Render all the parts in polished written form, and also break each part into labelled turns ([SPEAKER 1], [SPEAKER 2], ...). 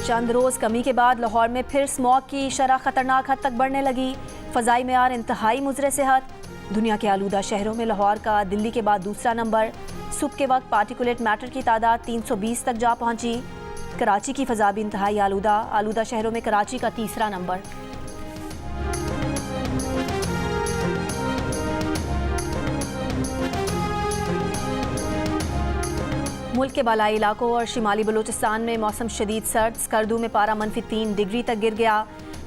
[SPEAKER 1] चंद रोज़ कमी के बाद लाहौर में फिर स्मॉग की शरह खतरनाक हद तक बढ़ने लगी। फ़ज़ाई मेयार इंतहाई मुज़रे सेहत। दुनिया के आलूदा शहरों में लाहौर का दिल्ली के बाद दूसरा नंबर। सुबह के वक्त पार्टिकुलेट मैटर की तादाद 320 तक जा पहुंची। कराची की फ़ज़ा भी इंतहाई आलूदा शहरों में कराची का तीसरा नंबर। मुल्क के बालाई इलाकों और शिमाली बलूचिस्तान में मौसम शदीद सर्द। स्कर्दू में पारा -3 डिग्री तक गिर गया।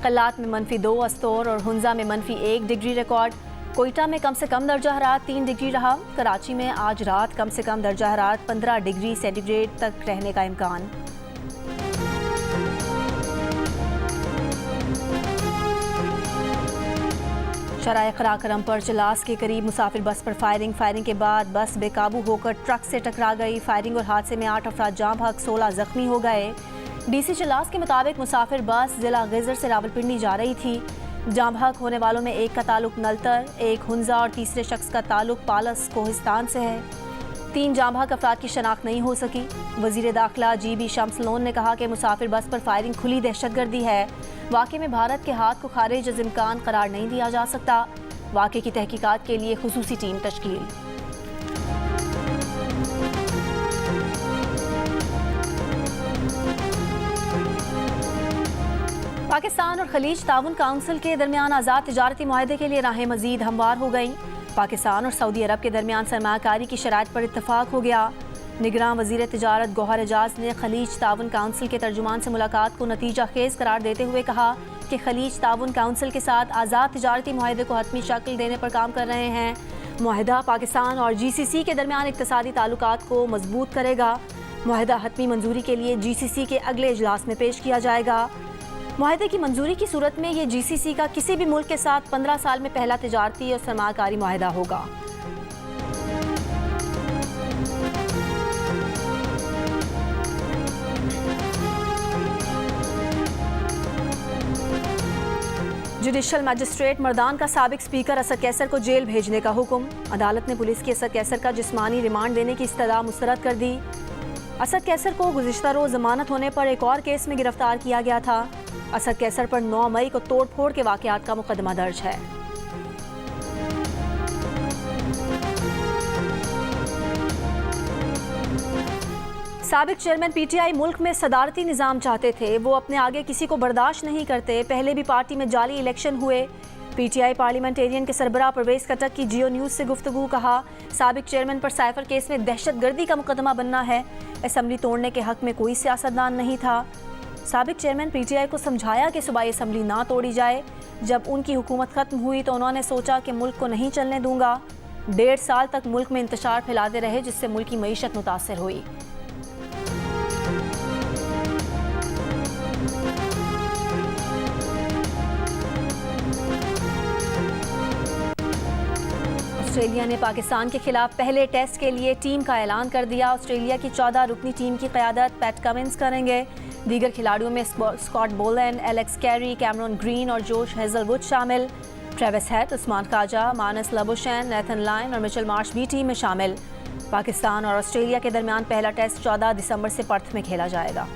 [SPEAKER 1] कल्लात में -2, अस्तोर और हुंजा में -1 डिग्री रिकॉर्ड। कोयटा में कम से कम दर्जा हरारत 3 डिग्री रहा। कराची में आज रात कम से कम दर्जा हरारत 15 डिग्री सेंटीग्रेड तक रहने का इम्कान। शराय खराकरम पर चलास के करीब मुसाफिर बस पर फायरिंग के बाद बस बेकाबू होकर ट्रक से टकरा गई। फायरिंग और हादसे में 8 अफराद जाँ बहक 16 जख्मी हो गए। डीसी चलास के मुताबिक मुसाफिर बस जिला गैजर से रावलपिंडी जा रही थी। जाँ बहक होने वालों में एक का ताल्लुक नलतर, एक हुंजा और तीसरे शख्स का ताल्लुक पालस कोहिस्तान से है। 3 जाँ बहक अफराद की शनाख्त नहीं हो सकी। वजीर दाखिला GB शम्स लोन ने कहा कि मुसाफिर बस पर फायरिंग खुली दहशतगर्दी है। वाक़े में भारत के हाथ को खारिज अज़ इम्कान करार नहीं दिया जा सकता। वाक़े की तहकीकात के लिए खुसूसी टीम तश्कील। पाकिस्तान और खलीज ताउन काउंसिल के दरमियान आज़ाद तिजारती मुआहदे के लिए राहें मज़ीद हमवार हो गईं। पाकिस्तान और सऊदी अरब के दरमियान सरमायाकारी की शराइत पर इत्तफाक हो गया। निगरान वज़ीर तिजारत गौहर एजाज ने खलीज ताउन काउंसिल के तर्जुमान से मुलाकात को नतीजा खेज़ करार देते हुए कहा कि खलीज ताउन काउंसिल के साथ आज़ाद तिजारती मुआहदे को हतमी शक्ल देने पर काम कर रहे हैं। मुआहदा पाकिस्तान और GCC के दरमियान इक़्तिसादी ताल्लुकात को मजबूत करेगा। मुआहदा हतमी मंजूरी के लिए GCC के अगले इजलास में पेश किया जाएगा। मुआहदे की मंजूरी की सूरत में ये GCC का किसी भी मुल्क के साथ 15 साल में पहला तिजारती और सरमायाकारी मुआहदा होगा। जुडिशल मजिस्ट्रेट मर्दान का साबिक स्पीकर असद कैसर को जेल भेजने का हुक्म। अदालत ने पुलिस की असद कैसर का जिस्मानी रिमांड देने की इस्तदा मुस्तरद कर दी। असद कैसर को गुज़िश्ता रोज़ जमानत होने पर एक और केस में गिरफ्तार किया गया था। असद कैसर पर 9 मई को तोड़ फोड़ के वाक़यात का मुकदमा दर्ज है। साबिक चेयरमैन PTI मुल्क में सदारती निज़ाम चाहते थे। वो अपने आगे किसी को बर्दाश्त नहीं करते। पहले भी पार्टी में जाली इलेक्शन हुए। PTI पार्लियामेंटेरियन के सरबराह परवेज़ खट्टक की जियो न्यूज़ से गुफ्तगू। कहा साबिक चेयरमैन पर साइफर केस में दहशतगर्दी का मुकदमा बनना है। असम्बली तोड़ने के हक में कोई सियासतदान नहीं था। साबिक चेयरमैन PTI को समझाया कि सूबाई असम्बली ना तोड़ी जाए। जब उनकी हुकूमत ख़त्म हुई तो उन्होंने सोचा कि मुल्क को नहीं चलने दूंगा। 1.5 साल तक मुल्क में इंतशार फैलाते रहे, जिससे मुल्क की मईशत मुतासर हुई। ऑस्ट्रेलिया ने पाकिस्तान के खिलाफ पहले टेस्ट के लिए टीम का ऐलान कर दिया। ऑस्ट्रेलिया की 14 रुकनी टीम की क़यादत पैट कमिंस करेंगे। दीगर खिलाड़ियों में स्कॉट बोलन, एलेक्स कैरी, कैमरन ग्रीन और जोश हेजलवुड शामिल। ट्रेविस हेड, उस्मान ख्वाजा, मानस लबुशैन, नेथन लाइन और मिचेल मार्श भी टीम में शामिल। पाकिस्तान और ऑस्ट्रेलिया के दरमियान पहला टेस्ट 14 दिसंबर से पर्थ में खेला जाएगा।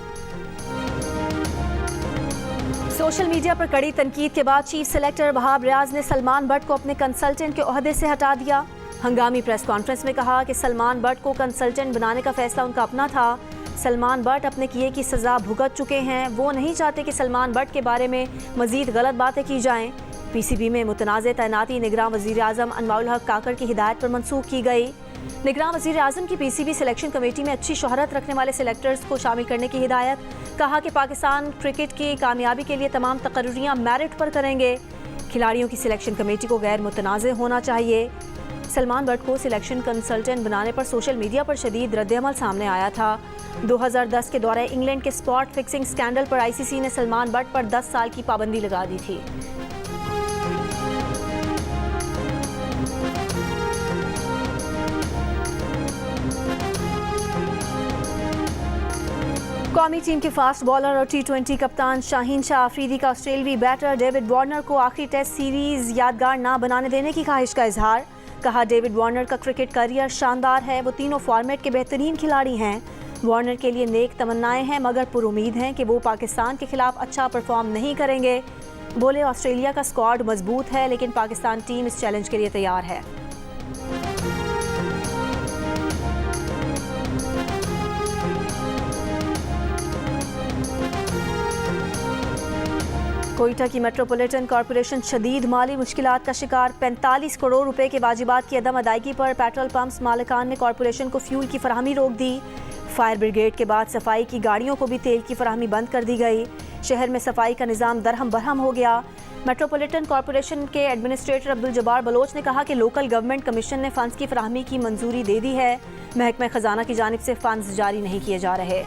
[SPEAKER 1] सोशल मीडिया पर कड़ी तनकीद के बाद चीफ सेलेक्टर वहाब रियाज ने सलमान बट को अपने कंसल्टेंट के ओहदे से हटा दिया। हंगामी प्रेस कॉन्फ्रेंस में कहा कि सलमान बट को कंसल्टेंट बनाने का फैसला उनका अपना था। सलमान बट अपने किए की सज़ा भुगत चुके हैं। वो नहीं चाहते कि सलमान बट के बारे में मज़ीद गलत बातें की जाएं। PCB में मुतनाज़ तैनाती निगरान वज़ीर आज़म अनवाउल हक काकर की हिदायत पर मनसूख की गई। निगरान वज़ीर आज़म की PCB सिलेक्शन कमेटी में अच्छी शोहरत रखने वाले सिलेक्टर्स को शामिल करने की हिदायत। कहा कि पाकिस्तान क्रिकेट की कामयाबी के लिए तमाम तकर्रियाँ मेरिट पर करेंगे। खिलाड़ियों की सिलेक्शन कमेटी को गैर मुतनाज़ होना चाहिए। सलमान बट को सिलेक्शन कंसल्टेंट बनाने पर सोशल मीडिया पर शदीद रद्द-ए-अमल सामने आया था। 2010 के दौरे इंग्लैंड के स्पॉट फिक्सिंग स्कैंडल पर ICC ने सलमान बट पर 10 साल की पाबंदी लगा दी थी। कौमी टीम के फास्ट बॉलर और T20 कप्तान शाहीन शाह अफरीदी का ऑस्ट्रेलियाई बैटर डेविड वार्नर को आखिरी टेस्ट सीरीज यादगार ना बनाने देने की ख्वाहिश का इजहार। कहा डेविड वार्नर का क्रिकेट करियर शानदार है। वो तीनों फॉर्मेट के बेहतरीन खिलाड़ी हैं। वार्नर के लिए नेक तमन्नाएं हैं मगर पुरुमीद हैं कि वो पाकिस्तान के खिलाफ अच्छा परफॉर्म नहीं करेंगे। बोले ऑस्ट्रेलिया का स्क्वाड मजबूत है लेकिन पाकिस्तान टीम इस चैलेंज के लिए तैयार है। कोयटा की मेट्रोपॉलिटन कॉरपोरेशन शदीद माली मुश्किलात का शिकार। 45 करोड़ रुपए के वाजिबात की अदम अदायगी पर पेट्रोल पंप्स मालिकान ने कॉरपोरेशन को फ्यूल की फराहमी रोक दी। फायर ब्रिगेड के बाद सफाई की गाड़ियों को भी तेल की फराहमी बंद कर दी गई। शहर में सफाई का निज़ाम दरहम बरहम हो गया। मेट्रोपॉलिटन कॉरपोरेशन के एडमिनिस्ट्रेटर अब्दुल जब्बार बलोच ने कहा कि लोकल गवर्नमेंट कमीशन ने फंड्स की फराहमी की मंजूरी दे दी है। महकमा खजाना की जानिब से फंड्स जारी नहीं किए जा रहे।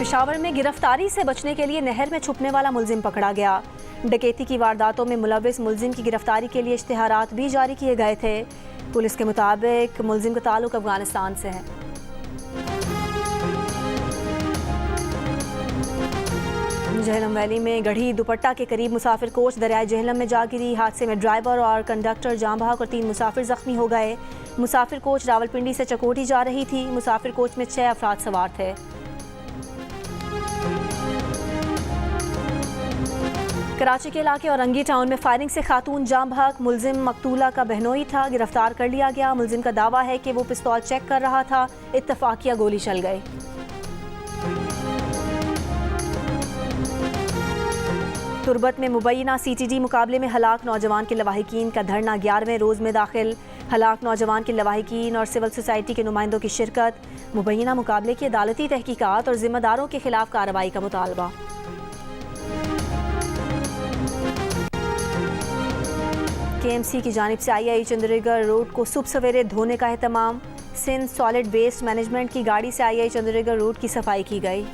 [SPEAKER 1] पेशावर में गिरफ्तारी से बचने के लिए नहर में छुपने वाला मुलजिम पकड़ा गया। डकैती की वारदातों में मुलविस मुलजिम की गिरफ्तारी के लिए इश्तिहारात भी जारी किए गए थे। पुलिस के मुताबिक मुलजिम का ताल्लुक अफगानिस्तान से है। झेलम वैली में गढ़ी दुपट्टा के करीब मुसाफिर कोच दरियाए झेलम में जा गिरी। हादसे में ड्राइवर और कंडक्टर जाम बहक और 3 मुसाफिर जख्मी हो गए। मुसाफिर कोच रावलपिंडी से चकोटी जा रही थी। मुसाफिर कोच में 6 अफराद सवार थे। कराची के इलाके औरंगी टाउन में फायरिंग से खातून जाम बहक। मुलजिम मकतूला का बहनोई था, गिरफ्तार कर लिया गया। मुलजिम का दावा है कि वो पिस्तौल चेक कर रहा था, इत्तफाकिया गोली चल गई। तुरबत में मुबैना CTD मुकाबले में हलाक नौजवान के लवाहिकीन का धरना 11वें रोज़ में दाखिल। हलाक नौजवान के लवाहिकीन और सिविल सोसाइटी के नुमाइंदों की शिरकत। मुबैना मुकाबले की अदालती तहकीकात और जिम्मेदारों के खिलाफ कार्रवाई का मुतालबा। KMC की जानिब से IIE चंद्रीगढ़ रोड को सुबह सवेरे धोने का एहतमाम। सिंध सॉलिड वेस्ट मैनेजमेंट की गाड़ी से IIE चंद्रीगढ़ रोड की सफाई की गई।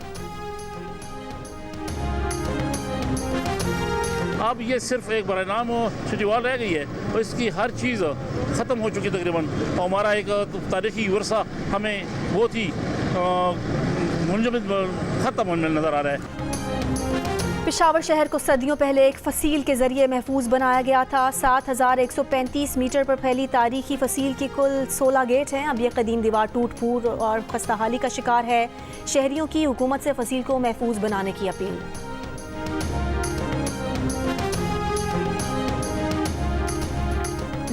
[SPEAKER 2] अब ये सिर्फ एक बड़ा नाम छुट्टीवाल रह गई है और इसकी हर चीज़ ख़त्म हो चुकी तकरीबन। और हमारा एक तारीखी वर्सा हमें बहुत ही मुंजमद ख़त्म होने नज़र आ रहा है।
[SPEAKER 1] पेशावर शहर को सदियों पहले एक फसील के जरिए महफूज बनाया गया था। 7135 मीटर पर फैली तारीखी फसील की कुल 16 गेट हैं। अब यह कदीम दीवार टूट फूट और खस्ताहाली का शिकार है। शहरियों की हुकूमत से फसील को महफूज बनाने की अपील।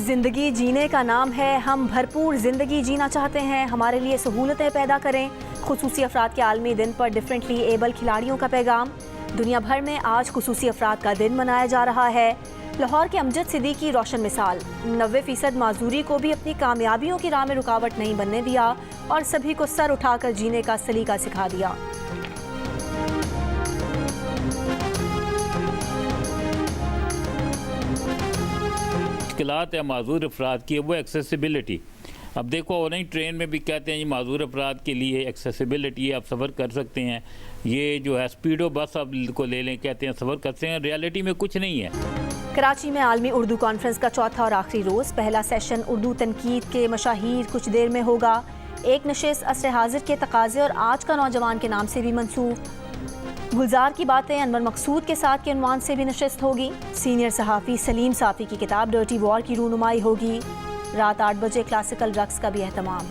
[SPEAKER 1] जिंदगी जीने का नाम है, हम भरपूर जिंदगी जीना चाहते हैं, हमारे लिए सहूलतें पैदा करें। खुसूसी अफराद के आलमी दिन पर डिफरेंटली एबल खिलाड़ियों का पैगाम। दुनिया भर में आज खुसूसी अफराद का दिन मनाया जा रहा है। लाहौर के अमजद सिद्दीकी रोशन मिसाल। 90% माजूरी को भी अपनी कामयाबियों की राह में रुकावट नहीं बनने दिया और सभी को सर उठाकर जीने का सलीका सिखा दिया।
[SPEAKER 3] मुश्किलात या माजूर अफराद की वो एक्सेसिबिलिटी। अब देखो नहीं, ट्रेन में भी कहते हैं ये माजूर अफराद के लिए एक्सेसिबिलिटी है, आप सफ़र कर सकते हैं। ये जो है स्पीडो बस आप को ले लें, कहते हैं सफ़र करते हैं, रियलिटी में कुछ नहीं है।
[SPEAKER 1] कराची में आलमी उर्दू कॉन्फ्रेंस का चौथा और आखिरी रोज़। पहला सेशन उर्दू तनकीद के मशाहीर कुछ देर में होगा। एक नशिस्त असर हाजिर के तकाजे और आज का नौजवान के नाम से भी मंसूब। गुलजार की बातें अनवर मकसूद के साथ के उन्वान से भी नशिस्त होगी। सीनियर सहाफ़ी सलीम साफ़ी की किताब डर्टी वॉर की रूनुमाई होगी। रात 8 बजे क्लासिकल रक्स का भी एहतमाम।